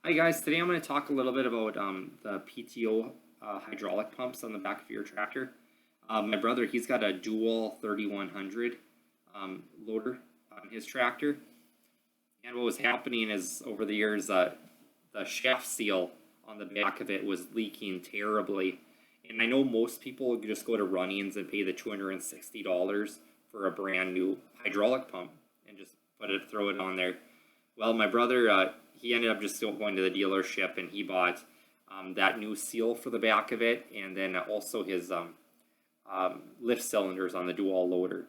Hi guys, today I'm going to talk a little bit about the PTO hydraulic pumps on the back of your tractor. My brother, he's got a dual 3100 loader on his tractor. And what was happening is over the years, the shaft seal on the back of it was leaking terribly. And I know most people just go to Runnings and pay the $260 for a brand new hydraulic pump and just throw it on there. Well, my brother, he ended up just going to the dealership and he bought that new seal for the back of it, and then also his lift cylinders on the dual loader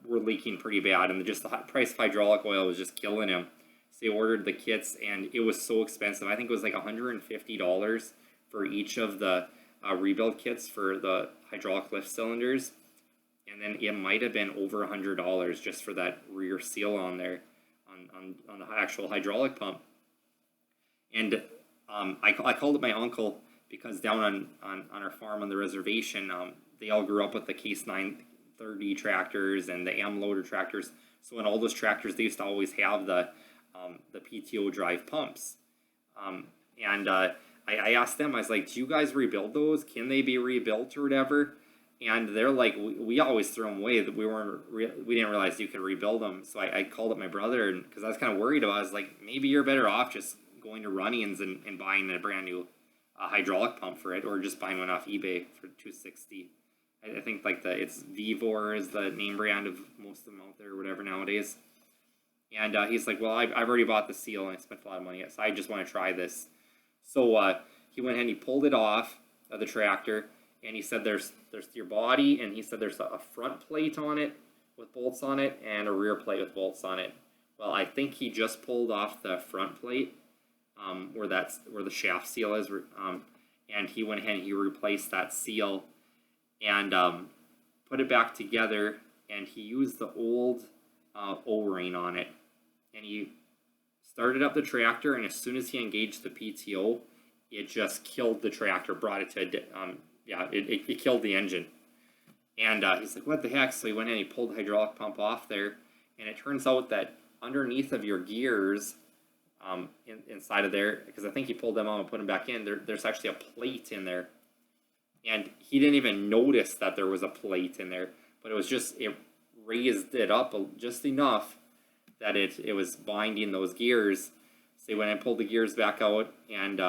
were leaking pretty bad, and just the price of hydraulic oil was just killing him. So he ordered the kits, and it was so expensive. I think it was like $150 for each of the rebuild kits for the hydraulic lift cylinders, and then it might have been over $100 just for that rear seal on there. On the actual hydraulic pump. And I called it my uncle because down on our farm on the reservation, they all grew up with the Case 930 tractors and the M loader tractors. So in all those tractors, they used to always have the PTO drive pumps. I asked them, I was like, do you guys rebuild those? Can they be rebuilt or whatever? And they're like, we always throw them away. That we didn't realize you could rebuild them. So I called up my brother, and because I was kind of worried about it, I was like, maybe you're better off just going to Runnings and buying a brand new hydraulic pump for it, or just buying one off eBay for $260. I think like it's Vevor is the name brand of most of them out there, or whatever nowadays. And he's like, well, I've already bought the seal and I spent a lot of money, so I just want to try this. So he went ahead and he pulled it off of the tractor. And he said there's your body, and he said there's a front plate on it with bolts on it and a rear plate with bolts on it. Well, I think he just pulled off the front plate where the shaft seal is, and he went ahead and he replaced that seal and put it back together. And he used the old O-ring on it, and he started up the tractor. And as soon as he engaged the PTO, it just killed the tractor, brought it to it killed the engine. And he's like, what the heck? So he went in and he pulled the hydraulic pump off there. And it turns out that underneath of your gears, inside of there, because I think he pulled them out and put them back in, there's actually a plate in there. And he didn't even notice that there was a plate in there. But it raised it up just enough that it was binding those gears. So he went and pulled the gears back out. And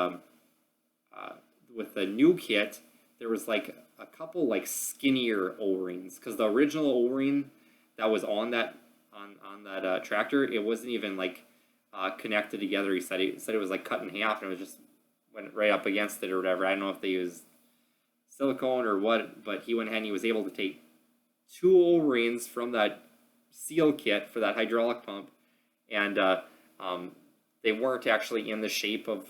with the new kit, there was like a couple like skinnier O-rings, because the original O-ring that was on that tractor, it wasn't even like connected together. He said it was like cut in half, and it was just went right up against it or whatever. I don't know if they used silicone or what, but he went ahead and he was able to take two O-rings from that seal kit for that hydraulic pump, and they weren't actually in the shape of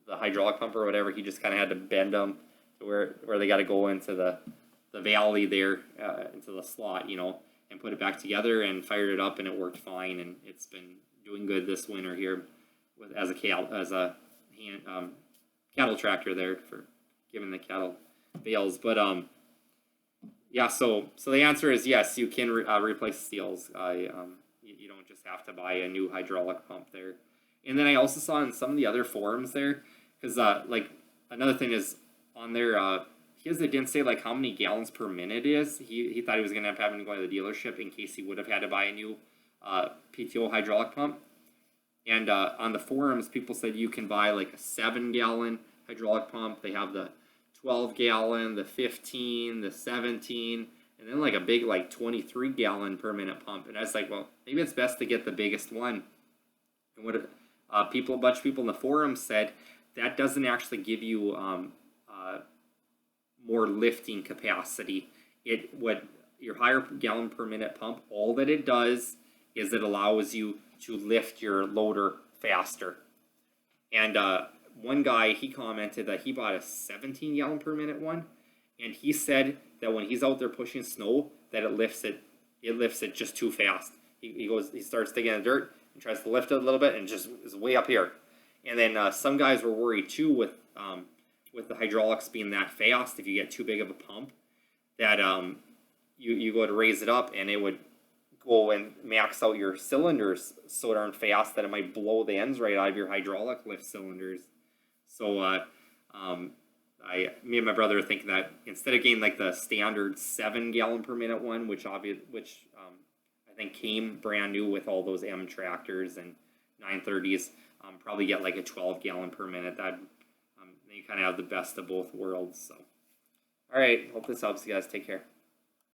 the hydraulic pump or whatever. He just kind of had to bend them where they got to go into the valley there, into the slot, and put it back together, and fired it up, and it worked fine, and it's been doing good this winter here as a cattle tractor there for giving the cattle bales. But yeah, so the answer is yes, you can replace seals. You don't just have to buy a new hydraulic pump there. And then I also saw in some of the other forums there, because like another thing is, on there, it didn't say like how many gallons per minute it is. He thought he was gonna have to go to the dealership in case he would have had to buy a new PTO hydraulic pump. And on the forums, people said you can buy like a 7-gallon hydraulic pump. They have the 12-gallon, the 15, the 17, and then like a big like 23-gallon per minute pump. And I was like, well, maybe it's best to get the biggest one. And what a bunch of people in the forums said, that doesn't actually give you more lifting capacity. What your higher gallon per minute pump, all that it does is it allows you to lift your loader faster. And one guy, he commented that he bought a 17-gallon per minute one, and he said that when he's out there pushing snow, that it lifts it just too fast. He starts digging in the dirt and tries to lift it a little bit, and just is way up here. And then some guys were worried too with the hydraulics being that fast. If you get too big of a pump, that you go to raise it up and it would go and max out your cylinders so darn fast that it might blow the ends right out of your hydraulic lift cylinders. So me and my brother are thinking that instead of getting like the standard 7 gallon per minute one, which I think came brand new with all those M tractors and 930s, probably get like a 12 gallon per minute. That then you kind of have the best of both worlds. So, all right, hope this helps you guys. Take care.